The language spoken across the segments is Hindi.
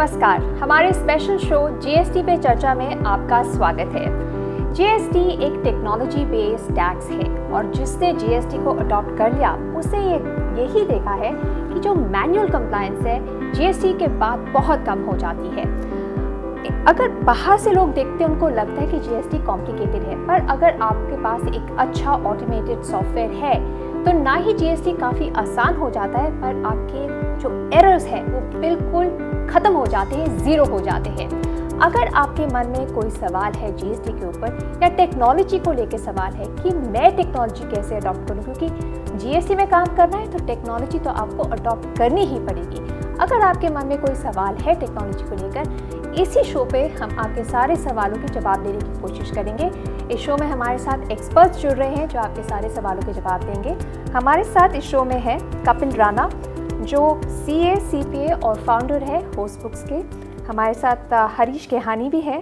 नमस्कार, हमारे स्पेशल शो जीएसटी पे चर्चा में आपका स्वागत है। जीएसटी एक टेक्नोलॉजी बेस्ड टैक्स है और जिसने जीएसटी को अडॉप्ट कर लिया उसे यही देखा है कि जो मैनुअल कंप्लायंस है जीएसटी के बाद बहुत कम हो जाती है। अगर बाहर से लोग देखते हैं उनको लगता है कि जीएसटी कॉम्प्लिकेटेड है, पर अगर आपके पास एक अच्छा ऑटोमेटेड सॉफ्टवेयर है तो ना ही जीएसटी काफ़ी आसान हो जाता है, पर आपके जो एरर्स है वो बिल्कुल ख़त्म हो जाते हैं, ज़ीरो हो जाते हैं। अगर आपके मन में कोई सवाल है जीएसटी के ऊपर या टेक्नोलॉजी को लेकर सवाल है कि मैं टेक्नोलॉजी कैसे अडॉप्ट करूँ, क्योंकि जीएसटी में काम करना है तो टेक्नोलॉजी तो आपको अडॉप्ट करनी ही पड़ेगी। अगर आपके मन में कोई सवाल है टेक्नोलॉजी को लेकर, इसी शो पे हम आपके सारे सवालों के जवाब देने की कोशिश करेंगे। इस शो में हमारे साथ एक्सपर्ट्स जुड़ रहे हैं जो आपके सारे सवालों के जवाब देंगे। हमारे साथ इस शो में है कपिल राणा जो सीए, सीपीए और फाउंडर है होस्ट बुक्स के। हमारे साथ हरीश केहानी भी है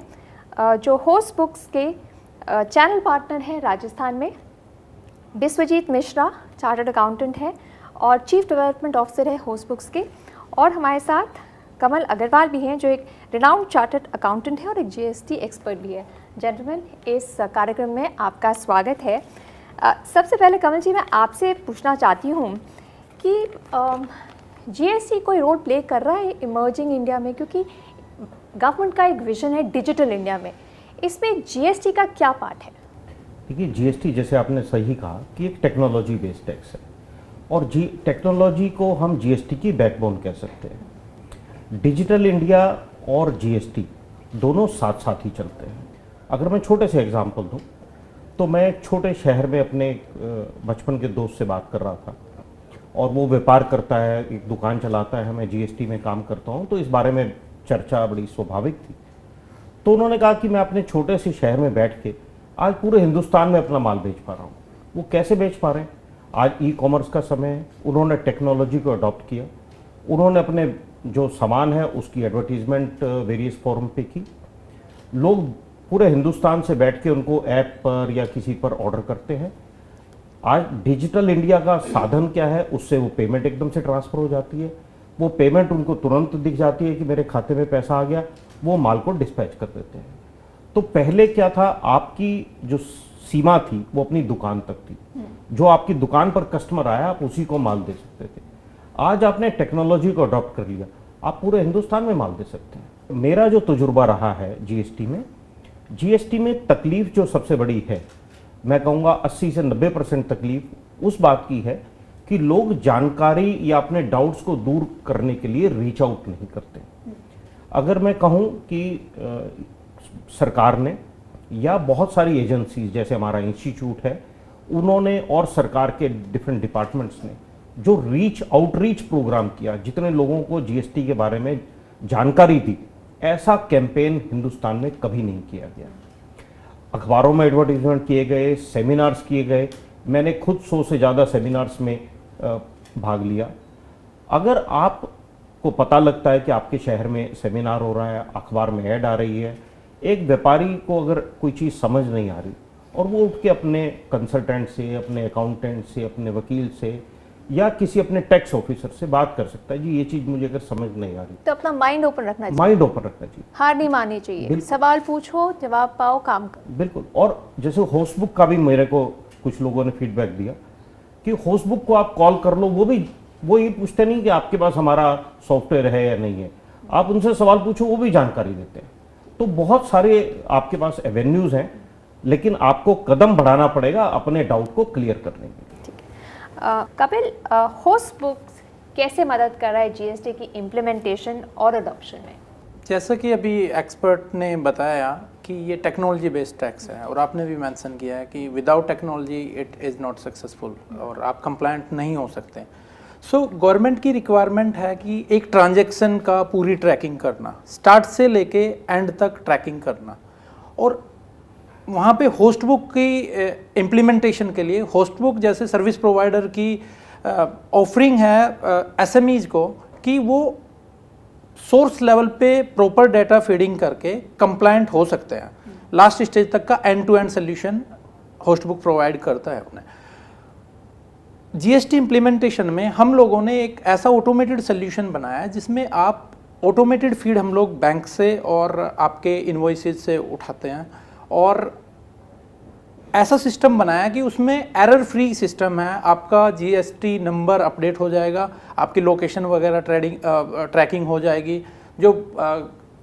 जो होस्ट बुक्स के चैनल पार्टनर हैं राजस्थान में। विश्वजीत मिश्रा चार्टर्ड अकाउंटेंट है और चीफ डेवलपमेंट ऑफिसर है होस्ट बुक्स के। और हमारे साथ कमल अग्रवाल भी हैं जो एक रिनाउंड चार्टर्ड अकाउंटेंट है और एक जीएसटी एक्सपर्ट भी है। जेंटलमैन, इस कार्यक्रम में आपका स्वागत है। सबसे पहले कमल जी, मैं आपसे पूछना चाहती हूँ कि जीएसटी कोई रोल प्ले कर रहा है इमर्जिंग इंडिया में, क्योंकि गवर्नमेंट का एक विजन है डिजिटल इंडिया में, इसमें जीएसटी का क्या पार्ट है? देखिए, जीएसटी जैसे आपने सही कहा कि एक टेक्नोलॉजी बेस्ड टैक्स है और टेक्नोलॉजी को हम जीएसटी की बैकबोन कह सकते हैं। डिजिटल इंडिया और जीएसटी दोनों साथ साथ ही चलते हैं। अगर मैं छोटे से एग्जांपल दूं तो मैं एक छोटे शहर में अपने बचपन के दोस्त से बात कर रहा था और वो व्यापार करता है, एक दुकान चलाता है, मैं जीएसटी में काम करता हूं, तो इस बारे में चर्चा बड़ी स्वाभाविक थी। तो उन्होंने कहा कि मैं अपने छोटे से शहर में बैठ के आज पूरे हिंदुस्तान में अपना माल बेच पा रहा हूँ। वो कैसे बेच पा रहे हैं? आज ई कॉमर्स का समय है, उन्होंने टेक्नोलॉजी को अडॉप्ट किया, उन्होंने अपने जो सामान है उसकी एडवर्टीजमेंट वेरियस फॉर्म पे की। लोग पूरे हिंदुस्तान से बैठ के उनको ऐप पर या किसी पर ऑर्डर करते हैं। आज डिजिटल इंडिया का साधन क्या है, उससे वो पेमेंट एकदम से ट्रांसफ़र हो जाती है। वो पेमेंट उनको तुरंत दिख जाती है कि मेरे खाते में पैसा आ गया, वो माल को डिस्पैच कर देते हैं। तो पहले क्या था, आपकी जो सीमा थी वो अपनी दुकान तक थी। जो आपकी दुकान पर कस्टमर आया आप उसी को माल दे सकते थे। आज आपने टेक्नोलॉजी को अडॉप्ट कर लिया, आप पूरे हिंदुस्तान में माल दे सकते हैं। मेरा जो तजुर्बा रहा है जीएसटी में तकलीफ जो सबसे बड़ी है, मैं कहूँगा 80 से 90% तकलीफ उस बात की है कि लोग जानकारी या अपने डाउट्स को दूर करने के लिए रीच आउट नहीं करते। अगर मैं कहूँ कि सरकार ने या बहुत सारी एजेंसीज जैसे हमारा इंस्टीट्यूट है, उन्होंने और सरकार के डिफरेंट डिपार्टमेंट्स ने जो आउटरीच प्रोग्राम किया, जितने लोगों को जीएसटी के बारे में जानकारी दी, ऐसा कैंपेन हिंदुस्तान में कभी नहीं किया गया। अखबारों में एडवर्टीजमेंट किए गए, सेमिनार्स किए गए, मैंने खुद 100 से ज़्यादा सेमिनार्स में भाग लिया। अगर आपको पता लगता है कि आपके शहर में सेमिनार हो रहा है, अखबार में ऐड आ रही है, एक व्यापारी को अगर कोई चीज़ समझ नहीं आ रही और वो उठ के अपने कंसल्टेंट से, अपने अकाउंटेंट से, अपने वकील से या किसी अपने टैक्स ऑफिसर से बात कर सकता है, जी ये चीज़ मुझे अगर समझ नहीं आ रही, तो अपना माइंड ओपन रखना चाहिए। माइंड ओपन रखना चाहिए, हार नहीं माननी चाहिए, सवाल पूछो, जवाब पाओ, काम करो। बिल्कुल। और जैसे होस्ट बुक का भी मेरे को कुछ लोगों ने फीडबैक दिया कि होस्ट बुक को आप कॉल कर लो, वो ये पूछते नहीं कि आपके पास हमारा सॉफ्टवेयर है या नहीं है, आप उनसे सवाल पूछो, वो भी जानकारी देते हैं। तो बहुत सारे आपके पास एवेन्यूज हैं, लेकिन आपको कदम बढ़ाना पड़ेगा अपने डाउट को क्लियर करने के लिए। कपिल, होस्ट बुक्स कैसे मदद कर रहा है जीएसटी की इम्प्लीमेंटेशन और अडॉप्शन में? जैसा कि अभी एक्सपर्ट ने बताया कि ये टेक्नोलॉजी बेस्ड टैक्स है और आपने भी मेंशन किया है कि without technology it is not successful और आप कंप्लायंट नहीं हो सकते। सो गवर्नमेंट की रिक्वायरमेंट है कि एक ट्रांजैक्शन का पूरी ट्रैकिंग करना, स्टार्ट से लेके एंड तक ट्रैकिंग करना, और वहाँ पे होस्ट बुक की इम्प्लीमेंटेशन के लिए होस्ट बुक जैसे सर्विस प्रोवाइडर की ऑफरिंग है एसएमईज को कि वो सोर्स लेवल पे प्रॉपर डाटा फीडिंग करके कंप्लायंट हो सकते हैं। लास्ट स्टेज तक का end to end solution host book provide करता है अपने। जीएसटी इम्प्लीमेंटेशन में हम लोगों ने एक ऐसा ऑटोमेटेड सोल्यूशन बनाया है जिसमें आप ऑटोमेटेड फीड हम लोग बैंक से और आपके इन्वॉइसेस से उठाते हैं, और ऐसा सिस्टम बनाया कि उसमें एरर फ्री सिस्टम है। आपका जीएसटी नंबर अपडेट हो जाएगा, आपकी लोकेशन वगैरह ट्रैकिंग हो जाएगी, जो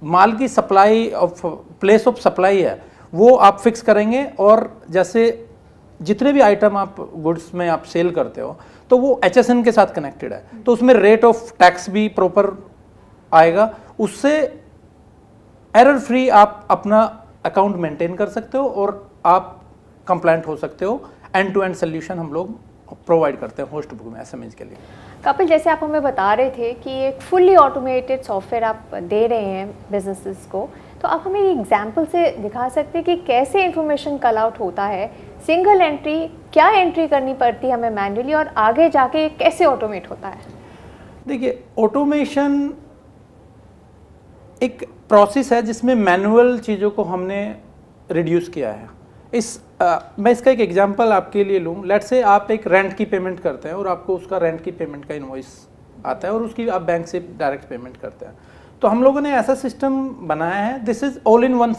माल की supply of place of supply है वो आप फिक्स करेंगे, और जैसे जितने भी आइटम आप गुड्स में आप सेल करते हो तो वो HSN के साथ कनेक्टेड है, तो उसमें रेट ऑफ टैक्स भी प्रॉपर आएगा। उससे एरर फ्री आप अपना अकाउंट मेंटेन कर सकते हो और आप कंप्लायंट हो सकते हो। एंड टू एंड सोल्यूशन हम लोग प्रोवाइड करते हैं होस्ट बुक में एसएमएस के लिए। कपिल, जैसे आप हमें बता रहे थे कि एक फुल्ली ऑटोमेटेड सॉफ्टवेयर आप दे रहे हैं बिजनेसेस को, तो आप हमें एग्जांपल से दिखा सकते हैं कि कैसे इंफॉर्मेशन कल आउट होता है, सिंगल एंट्री क्या एंट्री करनी पड़ती है हमें मैन्युअली, और आगे जाके ये कैसे ऑटोमेट होता है? देखिए, ऑटोमेशन एक प्रोसेस है जिसमें मैनुअल चीज़ों को हमने रिड्यूस किया है। मैं इसका एक एग्जांपल आपके लिए लूँ। लेट्स से आप एक रेंट की पेमेंट करते हैं और आपको उसका रेंट की पेमेंट का इनवॉइस आता है और उसकी आप बैंक से डायरेक्ट पेमेंट करते हैं। तो हम लोगों ने ऐसा सिस्टम बनाया है, this is all in one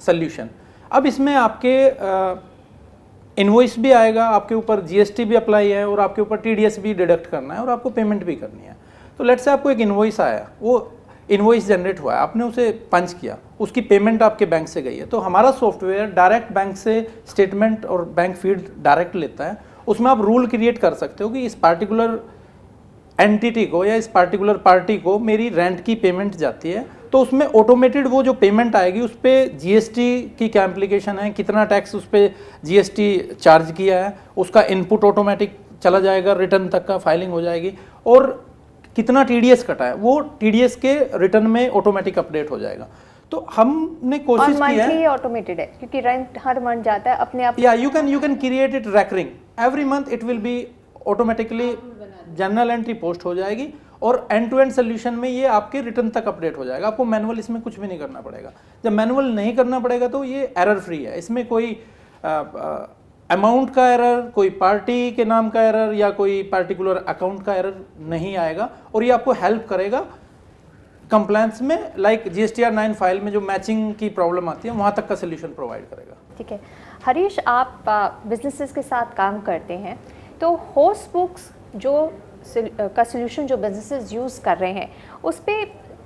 solution. अब इसमें आपके इनवॉइस भी आएगा, आपके ऊपर जीएसटी भी अप्लाई है और आपके ऊपर टीडीएस भी डिडक्ट करना है और आपको पेमेंट भी करनी है। तो लेट्स से आपको एक इनवॉइस आया, वो इनवॉइस जनरेट हुआ है, आपने उसे पंच किया, उसकी पेमेंट आपके बैंक से गई है, तो हमारा सॉफ्टवेयर डायरेक्ट बैंक से स्टेटमेंट और बैंक फीड डायरेक्ट लेता है। उसमें आप रूल क्रिएट कर सकते हो कि इस पार्टिकुलर एंटिटी को या इस पार्टिकुलर पार्टी को मेरी रेंट की पेमेंट जाती है, तो उसमें ऑटोमेटेड वो जो पेमेंट आएगी उस पर जीएसटी की क्या इम्प्लीकेशन है, कितना टैक्स उस पर जीएसटी चार्ज किया है, उसका इनपुट ऑटोमेटिक चला जाएगा, रिटर्न तक का फाइलिंग हो जाएगी, और कितना टीडीएस कटा है वो टीडीएस के रिटर्न में ऑटोमेटिक अपडेट हो जाएगा। तो हमने कोशिश की है, ऑटोमेटेड है क्योंकि रेंट हर मंथ जाता है अपने आप। या you can create it recurring every month, it will be automatically general entry post हो जाएगी, और एंड टू एंड सोल्यूशन में ये आपके रिटर्न तक अपडेट हो जाएगा। आपको मैनुअल इसमें कुछ भी नहीं करना पड़ेगा। जब मैनुअल नहीं करना पड़ेगा तो ये एरर फ्री है, इसमें कोई अमाउंट का एरर, कोई पार्टी के नाम का एरर या कोई पार्टिकुलर अकाउंट का एरर नहीं आएगा, और ये आपको हेल्प करेगा कंप्लायंस में। लाइक GSTR 9 फाइल में जो मैचिंग की प्रॉब्लम आती है वहाँ तक का सोल्यूशन प्रोवाइड करेगा। ठीक है हरीश, आप बिजनेसेस के साथ काम करते हैं, तो होस्ट बुक्स जो का सोल्यूशन जो बिजनेसेस यूज़ कर रहे हैं उस पर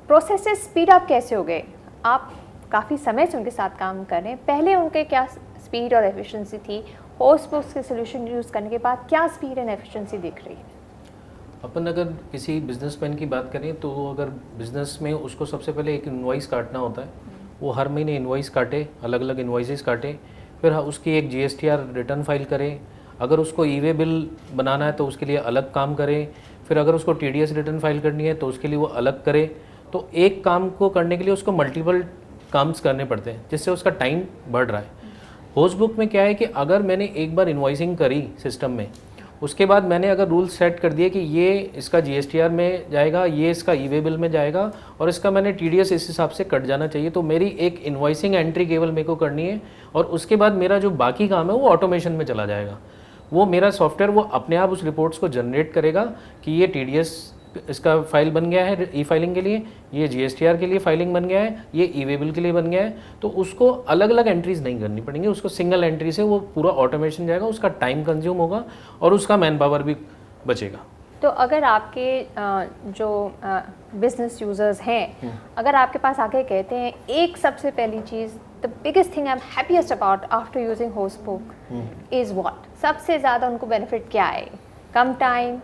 प्रोसेसेस स्पीड अप कैसे हो गए? आप काफ़ी समय से उनके साथ काम कर रहे हैं, पहले उनके क्या स्पीड और एफिशिएंसी थी, होस्ट बुक्स के सोल्यूशन यूज़ करने के बाद क्या स्पीड एंड एफिशिएंसी दिख रही है? अपन अगर किसी बिजनेसमैन की बात करें तो अगर बिजनेस में उसको सबसे पहले एक इनवॉइस काटना होता है, वो हर महीने इनवॉइस काटे, अलग अलग इनवॉइसेस काटे, फिर उसकी एक GSTR रिटर्न फाइल करे। अगर उसको ई-वे बिल बनाना है तो उसके लिए अलग काम करे, फिर अगर उसको TDS रिटर्न फाइल करनी है तो उसके लिए वो अलग करे। तो एक काम को करने के लिए उसको मल्टीपल काम्स करने पड़ते हैं, जिससे उसका टाइम बढ़ रहा है। होस्ट बुक में क्या है कि अगर मैंने एक बार इन्वॉइसिंग करी सिस्टम में, उसके बाद मैंने अगर रूल सेट कर दिए कि ये इसका GSTR में जाएगा, ये इसका ई-वे बिल में जाएगा और इसका मैंने TDS इस हिसाब से कट जाना चाहिए, तो मेरी एक इन्वॉइसिंग एंट्री केवल मेरे को करनी है, और उसके बाद मेरा जो बाकी काम है वो ऑटोमेशन में चला जाएगा। वो मेरा सॉफ्टवेयर वो अपने आप उस रिपोर्ट्स को जनरेट करेगा कि ये TDS इसका फाइल बन गया है ई फाइलिंग के लिए, ये GSTR के लिए फाइलिंग बन गया है, ये ई-वे बिल के लिए बन गया है। तो उसको अलग अलग एंट्रीज नहीं करनी पड़ेंगी, उसको सिंगल एंट्री से वो पूरा ऑटोमेशन जाएगा, उसका टाइम कंज्यूम होगा और उसका मैन पावर भी बचेगा। तो अगर आपके जो बिजनेस यूजर्स हैं, अगर आपके पास आके कहते हैं एक सबसे पहली चीज़, the biggest thing I am happiest about after using host book is what, सबसे ज़्यादा उनको बेनिफिट क्या है? कम टाइम,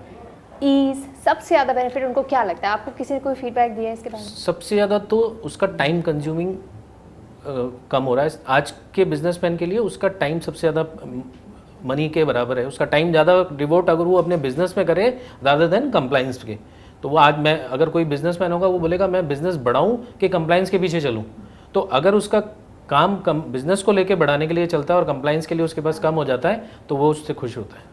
ईज, सबसे ज़्यादा बेनिफिट उनको क्या लगता है? आपको किसी ने कोई फीडबैक दिया है इसके बारे में? सबसे ज़्यादा तो उसका टाइम कंज्यूमिंग कम हो रहा है। आज के बिजनेसमैन के लिए उसका टाइम सबसे ज़्यादा मनी के बराबर है। उसका टाइम ज़्यादा डिवोट अगर वो अपने बिजनेस में करे रादर देन कंप्लाइंस के, तो वो आज मैं अगर कोई बिजनेसमैन होगा वो बोलेगा मैं बिजनेस बढ़ाऊँ कि कंप्लाइंस के पीछे चलूँ। तो अगर उसका काम बिजनेस को लेके बढ़ाने के लिए चलता है और कंप्लाइंस के लिए उसके पास कम हो जाता है तो वो उससे खुश होता है।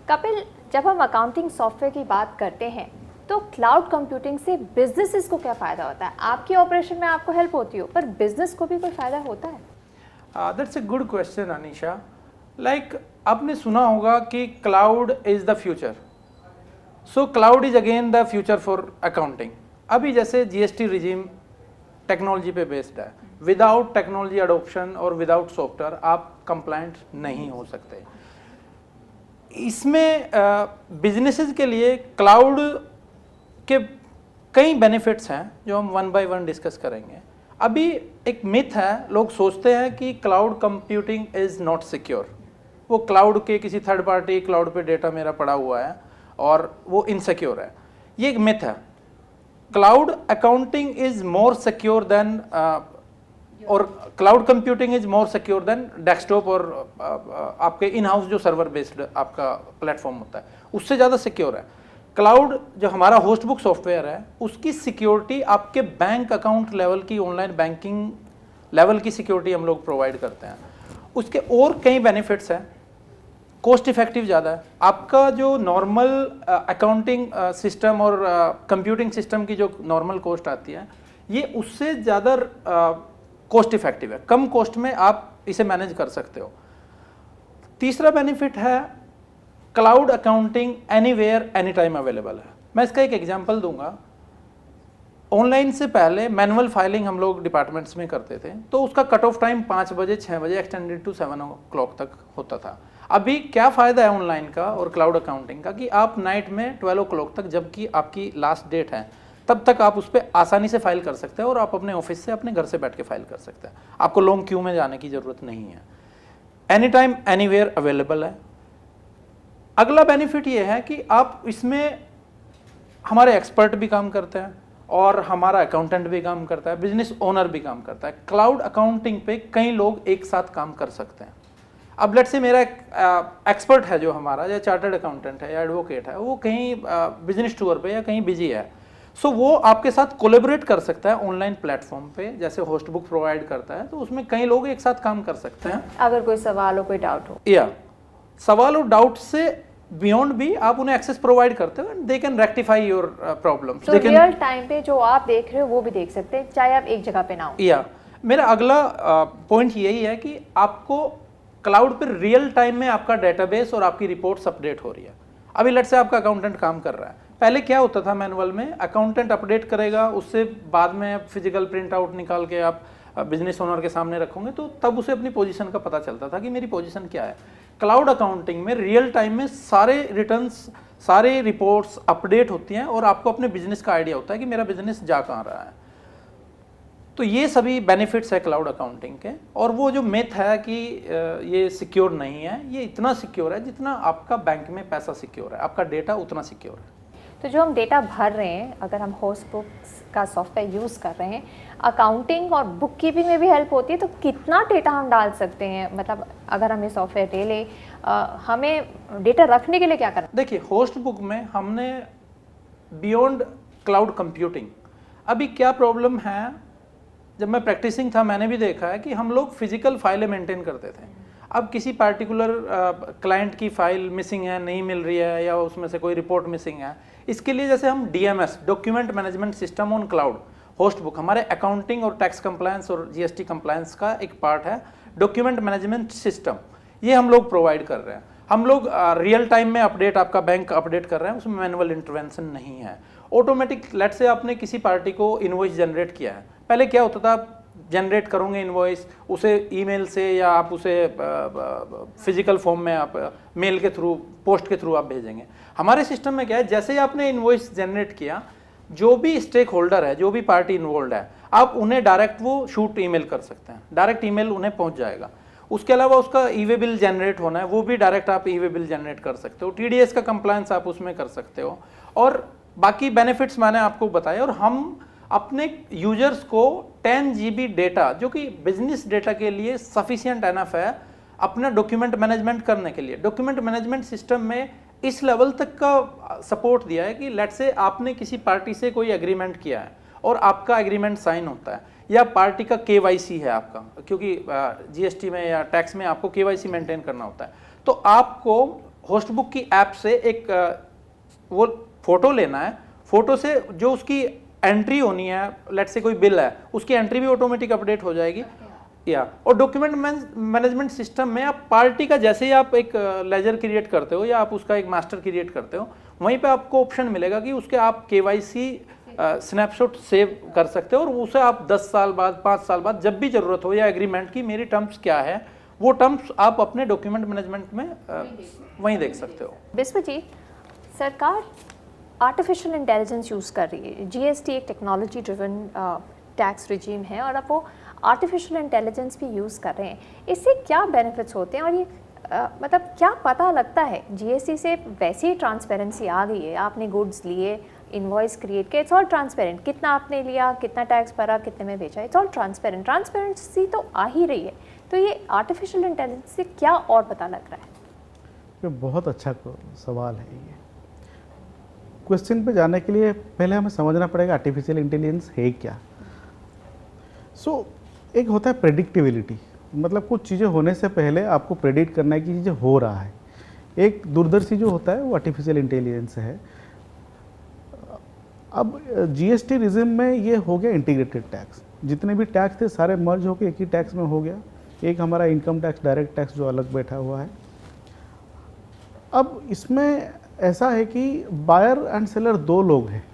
कपिल, जब हम अकाउंटिंग सॉफ्टवेयर की बात करते हैं तो क्लाउड कंप्यूटिंग से बिजनेसेस को क्या फ़ायदा होता है? आपके ऑपरेशन में आपको हेल्प होती हो, पर बिजनेस को भी कोई फ़ायदा होता है? That's a good question Anisha. Like आपने सुना होगा कि cloud is the future, so cloud is again the future for accounting. अभी जैसे जीएसटी रिजीम टेक्नोलॉजी पे बेस्ड है, विदाउट टेक्नोलॉजी अडोप्शन और विदाउट सॉफ्टवेयर आप कंप्लायंट नहीं हो सकते। इसमें बिजनेसेस के लिए क्लाउड के कई बेनिफिट्स हैं जो हम वन बाय वन डिस्कस करेंगे। अभी एक मिथ है, लोग सोचते हैं कि cloud computing is not secure, वो क्लाउड के किसी थर्ड पार्टी क्लाउड पे डेटा मेरा पड़ा हुआ है और वो इनसिक्योर है। ये एक मिथ है। Cloud accounting is more secure than और cloud computing is more secure than desktop और आपके इन हाउस जो सर्वर बेस्ड आपका प्लेटफॉर्म होता है उससे ज़्यादा सिक्योर है। क्लाउड जो हमारा होस्ट बुक सॉफ्टवेयर है उसकी सिक्योरिटी आपके बैंक अकाउंट लेवल की, ऑनलाइन बैंकिंग लेवल की सिक्योरिटी हम लोग प्रोवाइड करते हैं। उसके और कई बेनिफिट्स हैं, कॉस्ट इफेक्टिव ज़्यादा है। आपका जो नॉर्मल अकाउंटिंग सिस्टम और कंप्यूटिंग सिस्टम की जो नॉर्मल कॉस्ट आती है ये उससे ज़्यादा कॉस्ट इफेक्टिव है, कम कॉस्ट में आप इसे मैनेज कर सकते हो। तीसरा बेनिफिट है cloud accounting anywhere any time available है। मैं इसका एक एग्जांपल दूंगा। ऑनलाइन से पहले मैनुअल फाइलिंग हम लोग डिपार्टमेंट्स में करते थे तो उसका कट ऑफ टाइम 5 बजे 6 बजे एक्सटेंडेड टू 7 o'clock तक होता था। अभी क्या फ़ायदा है ऑनलाइन का और क्लाउड अकाउंटिंग का कि आप नाइट में 12 o'clock तक, जबकि आपकी लास्ट डेट है, तब तक आप उस पर आसानी से फाइल कर सकते हैं और आप अपने ऑफिस से अपने घर से बैठ के फाइल कर सकते हैं। आपको लॉन्ग क्यू में जाने की ज़रूरत नहीं है। एनी टाइम एनीवेयर अवेलेबल है। अगला बेनिफिट ये है कि आप इसमें हमारे एक्सपर्ट भी काम करते हैं और हमारा अकाउंटेंट भी काम करता है, बिजनेस ओनर भी काम करता है। क्लाउड अकाउंटिंग पे कई लोग एक साथ काम कर सकते हैं। अब लेट्स से मेरा एक्सपर्ट है जो हमारा, या चार्टर्ड अकाउंटेंट है या एडवोकेट है, वो कहीं बिजनेस टूर पे या कहीं बिजी है, सो वो आपके साथ कोलेबोरेट कर सकता है ऑनलाइन प्लेटफॉर्म पे, जैसे होस्ट बुक प्रोवाइड करता है तो उसमें कई लोग एक साथ काम कर सकते हैं। अगर कोई सवाल हो, कोई डाउट हो, या सवाल और डाउट से बियॉन्ड भी आप उन्हें एक्सेस प्रोवाइड करते हो, they can rectify your problems. तो रियल टाइम पे जो आप देख रहे हो वो भी देख सकते हैं, चाहे आप एक जगह पे ना हो। या मेरा अगला पॉइंट यही है कि आपको क्लाउड पर रियल टाइम में आपका डेटाबेस और आपकी रिपोर्ट्स अपडेट हो रही है। अभी लेट्स से आपका अकाउंटेंट काम कर रहा है, पहले क्या होता था मैनुअल में, अकाउंटेंट अपडेट करेगा, उससे बाद में फिजिकल प्रिंट आउट निकाल के आप बिजनेस ओनर के सामने रखोगे तो तब उसे अपनी पोजीशन का पता चलता था कि मेरी पोजीशन क्या है। क्लाउड अकाउंटिंग में रियल टाइम में सारे रिटर्न्स, सारे रिपोर्ट्स अपडेट होती हैं और आपको अपने बिजनेस का आइडिया होता है कि मेरा बिजनेस जा कहाँ रहा है। तो ये सभी बेनिफिट्स है क्लाउड अकाउंटिंग के। और वो जो मिथ है कि ये सिक्योर नहीं है, ये इतना सिक्योर है जितना आपका बैंक में पैसा सिक्योर है, आपका डेटा उतना सिक्योर है। तो जो हम डेटा भर रहे हैं, अगर हम होस्ट बुक्स का सॉफ्टवेयर यूज़ कर रहे हैं, अकाउंटिंग और बुक कीपिंग में भी हेल्प होती है, तो कितना डेटा हम डाल सकते हैं? मतलब अगर हम ये सॉफ्टवेयर ले लें, हमें डेटा रखने के लिए क्या करना? देखिए, होस्ट बुक में हमने बियॉन्ड क्लाउड कंप्यूटिंग, अभी क्या प्रॉब्लम है, जब मैं प्रैक्टिसिंग था मैंने भी देखा है कि हम लोग फिजिकल फाइलें मेंटेन करते थे। अब किसी पार्टिकुलर क्लाइंट की फाइल मिसिंग है, नहीं मिल रही है, या उसमें से कोई रिपोर्ट मिसिंग है, इसके लिए जैसे हम DMs, document management system on cloud, host book हमारे अकाउंटिंग और टैक्स कंप्लायंस और जीएसटी कंप्लायंस का एक पार्ट है, डॉक्यूमेंट मैनेजमेंट सिस्टम, ये हम लोग प्रोवाइड कर रहे हैं। हम लोग रियल टाइम में अपडेट, आपका बैंक अपडेट कर रहे हैं, उसमें मैनुअल इंटरवेंशन नहीं है, ऑटोमेटिक। लेट से आपने किसी पार्टी को इनवॉइस जनरेट किया है, पहले क्या होता था, जनरेट करोगे इनवॉइस, उसे ईमेल से या आप उसे फिजिकल फॉर्म में आप मेल के थ्रू, पोस्ट के थ्रू आप भेजेंगे। हमारे सिस्टम में क्या है, जैसे ही आपने इनवॉइस जनरेट किया, जो भी स्टेक होल्डर है, जो भी पार्टी इन्वॉल्व है, आप उन्हें डायरेक्ट वो शूट ईमेल कर सकते हैं, डायरेक्ट ईमेल उन्हें पहुंच जाएगा। उसके अलावा उसका ई वे बिल जनरेट होना है, वो भी डायरेक्ट आप ई वे बिल जनरेट कर सकते हो, टीडीएस का कंप्लायंस आप उसमें कर सकते हो, और बाकी बेनिफिट्स मैंने आपको बताए। और हम अपने यूजर्स को 10 GB डेटा, जो कि बिजनेस डेटा के लिए सफिशिएंट एनफ है अपना डॉक्यूमेंट मैनेजमेंट करने के लिए, डॉक्यूमेंट मैनेजमेंट सिस्टम में इस लेवल तक का सपोर्ट दिया है कि लेट से आपने किसी पार्टी से कोई एग्रीमेंट किया है और आपका एग्रीमेंट साइन होता है, या पार्टी का KYC है आपका, क्योंकि जीएसटी में या टैक्स में आपको KYC मेंटेन करना होता है, तो आपको होस्ट बुक की ऐप से एक वो फोटो लेना है, फोटो से जो उसकी एंट्री होनी है, लेट से कोई बिल है, उसकी एंट्री भी ऑटोमेटिक अपडेट हो जाएगी। या और डॉक्यूमेंट मैनेजमेंट सिस्टम में आप पार्टी का जैसे ही आप एक लेजर क्रिएट करते हो या आप उसका एक मास्टर क्रिएट करते हो, वहीं पे आपको ऑप्शन मिलेगा कि उसके आप KYC स्नैपशॉट सेव कर सकते हो और उसे आप 10 साल बाद 5 साल बाद जब भी ज़रूरत हो या एग्रीमेंट की मेरी टर्म्स क्या है, वो टर्म्स आप अपने डॉक्यूमेंट मैनेजमेंट में वहीं देख सकते हो। विश्वजीत, सरकार आर्टिफिशियल इंटेलिजेंस यूज़ कर रही है। जीएसटी एक टेक्नोलॉजी ड्रिवन टैक्स रिजीम है और अब वो आर्टिफिशियल इंटेलिजेंस भी यूज़ कर रहे हैं। इससे क्या बेनिफिट्स होते हैं और ये मतलब क्या पता लगता है? जीएसटी से वैसे ही ट्रांसपेरेंसी आ गई है, आपने गुड्स लिए, इनवॉइस क्रिएट किया, इट्स ऑल ट्रांसपेरेंट, कितना आपने लिया, कितना टैक्स भरा, कितने में बेचा, इट्स ऑल ट्रांसपेरेंट। ट्रांसपेरेंसी तो आ ही रही है, तो ये आर्टिफिशियल इंटेलिजेंस से क्या और पता लग रहा है? ये बहुत अच्छा सवाल है। ये क्वेश्चन पे जाने के लिए पहले हमें समझना पड़ेगा आर्टिफिशियल इंटेलिजेंस है क्या। एक होता है प्रेडिक्टिबिलिटी, मतलब कुछ चीज़ें होने से पहले आपको प्रेडिक्ट करना है कि चीज़ें हो रहा है। एक दूरदर्शी जो होता है वो आर्टिफिशियल इंटेलिजेंस है। अब जीएसटी रिजिम में ये हो गया इंटीग्रेटेड टैक्स, जितने भी टैक्स थे सारे मर्ज होकर एक ही टैक्स में हो गया। एक हमारा इनकम टैक्स, डायरेक्ट टैक्स जो अलग बैठा हुआ है। अब इसमें ऐसा है कि बायर एंड सेलर दो लोग हैं।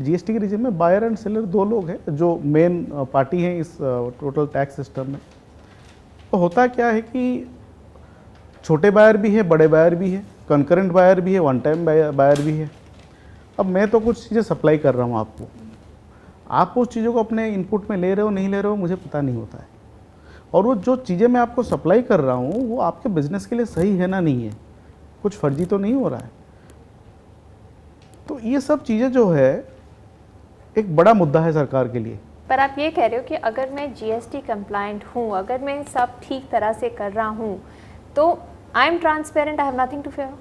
जीएसटी के रिजिम में बायर एंड सेलर दो लोग हैं जो मेन पार्टी हैं इस टोटल टैक्स सिस्टम में। तो होता क्या है कि छोटे बायर भी है, बड़े बायर भी है, कंकरेंट बायर भी है, वन टाइम बायर भी है। अब मैं तो कुछ चीज़ें सप्लाई कर रहा हूँ आपको, आप उस चीज़ों को अपने इनपुट में ले रहे हो नहीं ले रहे हो मुझे पता नहीं होता है। और वो जो चीज़ें मैं आपको सप्लाई कर रहा हूँ वो आपके बिजनेस के लिए सही है ना नहीं है, कुछ फर्जी तो नहीं हो रहा है। तो ये सब चीज़ें जो है एक बड़ा मुद्दा है सरकार के लिए। पर आप ये कह रहे हो कि अगर मैं जीएसटी कंप्लायंट हूँ, अगर मैं सब ठीक तरह से कर रहा हूँ, तो I am transparent, I have nothing to fear.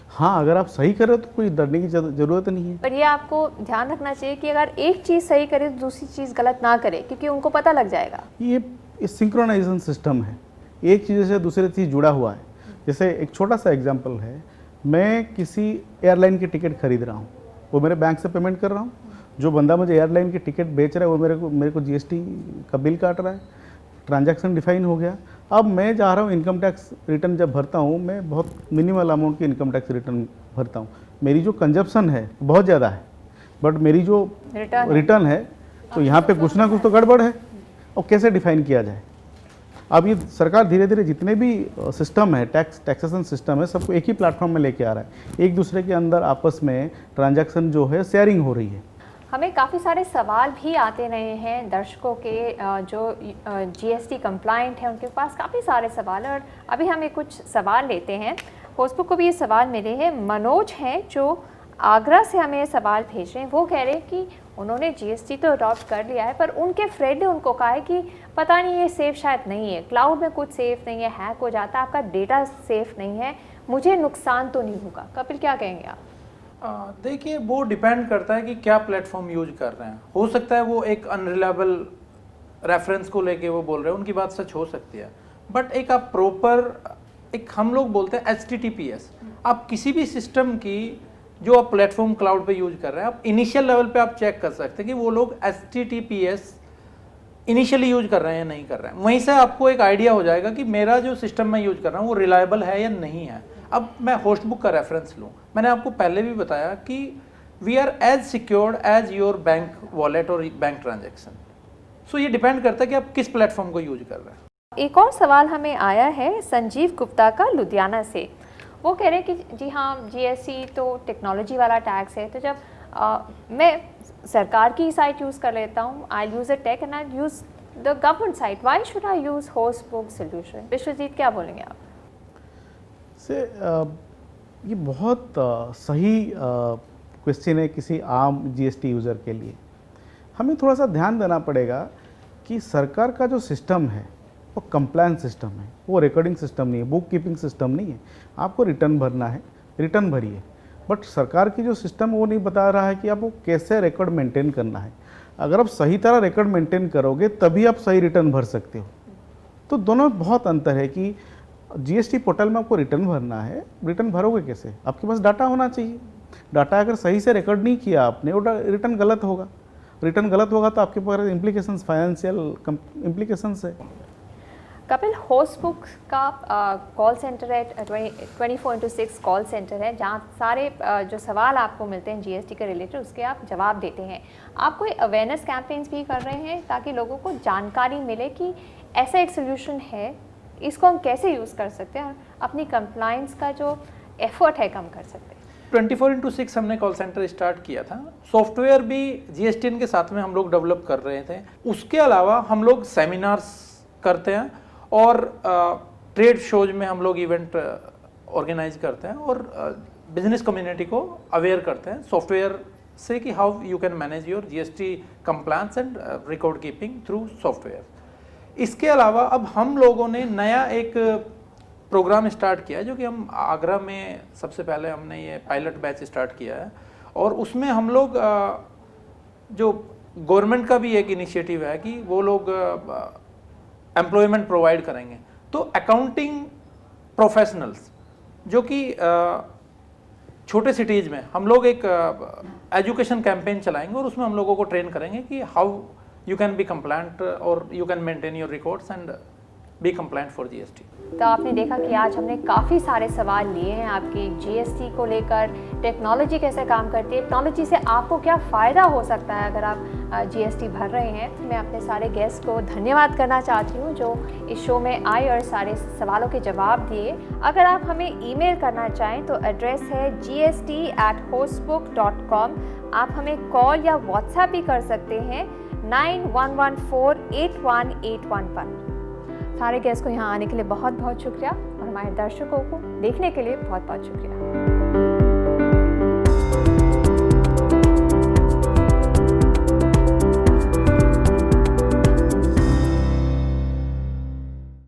हाँ, अगर आप सही कर रहे हो तो कोई डरने की ज़रूरत नहीं है। पर ये आपको ध्यान रखना चाहिए कि अगर एक चीज़ सही करे तो दूसरी चीज़ गलत ना करे, क्योंकि उनको पता लग जाएगा। ये सिंक्रोनाइजेशन सिस्टम है, एक चीज़ से दूसरी चीज़ जुड़ा हुआ है। जैसे एक छोटा सा एग्जांपल है, मैं किसी एयरलाइन की टिकट खरीद रहा हूँ, वो मेरे बैंक से पेमेंट कर रहा हूँ, जो बंदा मुझे एयरलाइन की टिकट बेच रहा है वो मेरे को जीएसटी का बिल काट रहा है, ट्रांजैक्शन डिफाइन हो गया। अब मैं जा रहा हूँ इनकम टैक्स रिटर्न जब भरता हूँ, मैं बहुत मिनिमल अमाउंट की इनकम टैक्स रिटर्न भरता हूँ। मेरी जो कंजप्शन है बहुत ज़्यादा है, बट मेरी जो रिटर्न है तो यहाँ पे कुछ ना कुछ तो गड़बड़ है। और कैसे डिफाइन किया जाए? अब ये सरकार धीरे धीरे जितने भी सिस्टम है, टैक्सेशन सिस्टम है, सबको एक ही प्लेटफॉर्म में लेके आ रहा है। एक दूसरे के अंदर आपस में ट्रांजैक्शन जो है शेयरिंग हो रही है। हमें काफ़ी सारे सवाल भी आते रहे हैं दर्शकों के, जो जीएसटी कंप्लायंट हैं उनके पास काफ़ी सारे सवाल हैं, और अभी हम एक कुछ सवाल लेते हैं। फेसबुक को भी ये सवाल मिले हैं। मनोज हैं जो आगरा से हमें ये सवाल भेज रहे हैं। वो कह रहे हैं कि उन्होंने जीएसटी तो अडॉप्ट कर लिया है, पर उनके फ्रेंड ने उनको कहा है कि पता नहीं ये सेफ़ शायद नहीं है, क्लाउड में कुछ सेफ़ नहीं है, हैक हो जाता है, आपका डेटा सेफ़ नहीं है, मुझे नुकसान तो नहीं होगा। कपिल, क्या कहेंगे आप? देखिए, वो डिपेंड करता है कि क्या प्लेटफॉर्म यूज कर रहे हैं। हो सकता है वो एक अनरिलायबल रेफरेंस को लेके वो बोल रहे हैं, उनकी बात सच हो सकती है, बट एक आप प्रॉपर, एक हम लोग बोलते हैं HTTPS, आप किसी भी सिस्टम की जो आप प्लेटफॉर्म क्लाउड पे यूज कर रहे हैं, आप इनिशियल लेवल पे आप चेक कर सकते हैं कि वो लोग HTTPS इनिशियली यूज कर रहे हैं या नहीं कर रहे हैं। वहीं से आपको एक आइडिया हो जाएगा कि मेरा जो सिस्टम मैं यूज कर रहा हूँ वो रिलायबल है या नहीं है। अब मैं होस्ट बुक का रेफरेंस लूँ, मैंने आपको पहले भी बताया कि we are as secured as your bank wallet और बैंक ट्रांजेक्शन। सो ये डिपेंड करता है कि आप किस प्लेटफॉर्म को यूज कर रहे हैं। एक और सवाल हमें आया है संजीव गुप्ता का लुधियाना से। वो कह रहे हैं कि जी हाँ, जीएसटी तो टेक्नोलॉजी वाला टैक्स है, तो जब मैं सरकार की साइट यूज़ कर लेता हूँ, I use a tech and I use the government site, why should I use host book solution? Vishwajit, क्या बोलेंगे आप? से ये बहुत सही क्वेश्चन है किसी आम जीएसटी यूज़र के लिए। हमें थोड़ा सा ध्यान देना पड़ेगा कि सरकार का जो सिस्टम है वो कंप्लायंस सिस्टम है, वो रिकॉर्डिंग सिस्टम नहीं है, बुक कीपिंग सिस्टम नहीं है। आपको रिटर्न भरना है, रिटर्न भरिए, बट सरकार की जो सिस्टम वो नहीं बता रहा है कि आपको कैसे रिकॉर्ड मेंटेन करना है। अगर आप सही तरह रिकॉर्ड मेंटेन करोगे तभी आप सही रिटर्न भर सकते हो। तो दोनों में बहुत अंतर है कि जीएसटी पोर्टल में आपको रिटर्न भरना है, रिटर्न भरोगे कैसे? आपके पास डाटा होना चाहिए। डाटा अगर सही से रिकॉर्ड नहीं किया आपने, वो रिटर्न गलत होगा। रिटर्न गलत होगा तो आपके पास इम्प्लीकेशंस, फाइनेंशियल इम्प्लीकेशंस है। कपिल, होस्टबुक का कॉल सेंटर है, 24/6 कॉल सेंटर है, जहाँ सारे जो सवाल आपको मिलते हैं जीएसटी के रिलेटेड उसके आप जवाब देते हैं। आप कोई अवेयरनेस कैंपेन्स भी कर रहे हैं ताकि लोगों को जानकारी मिले कि ऐसा एक सोल्यूशन है, इसको हम कैसे यूज़ कर सकते हैं और अपनी कंप्लाइंस का जो एफर्ट है कम कर सकते हैं? 24/6 हमने कॉल सेंटर स्टार्ट किया था। सॉफ्टवेयर भी जीएसटीएन के साथ में हम लोग डेवलप कर रहे थे। उसके अलावा हम लोग सेमिनार्स करते हैं और ट्रेड शोज में हम लोग इवेंट ऑर्गेनाइज करते हैं और बिजनेस कम्युनिटी को अवेयर करते हैं सॉफ्टवेयर से कि how you can manage your GST compliance and record keeping through software. इसके अलावा अब हम लोगों ने नया एक प्रोग्राम स्टार्ट किया है, जो कि हम आगरा में सबसे पहले हमने ये पायलट बैच स्टार्ट किया है और उसमें हम लोग जो गवर्नमेंट का भी एक इनिशिएटिव है कि वो लोग एम्प्लॉयमेंट प्रोवाइड करेंगे। तो अकाउंटिंग प्रोफेशनल्स जो कि छोटे सिटीज़ में हम लोग एक एजुकेशन कैंपेन चलाएंगे और उसमें हम लोगों को ट्रेन करेंगे कि how you can be compliant और you can maintain your records and be compliant for GST. तो आपने देखा कि आज हमने काफ़ी सारे सवाल लिए हैं आपकी जीएसटी को लेकर, टेक्नोलॉजी कैसे काम करती है, टेक्नोलॉजी से आपको क्या फ़ायदा हो सकता है अगर आप जीएसटी भर रहे हैं। मैं अपने सारे गेस्ट को धन्यवाद करना चाहती हूँ जो इस शो में आए और सारे सवालों के जवाब दिए। अगर आप हमें ईमेल करना चाहें तो एड्रेस है gst@hostbook.com। आप हमें कॉल या व्हाट्सएप भी कर सकते हैं 91148181 पर। सारे गेस्ट को यहाँ आने के लिए बहुत बहुत शुक्रिया और हमारे दर्शकों को देखने के लिए बहुत बहुत शुक्रिया।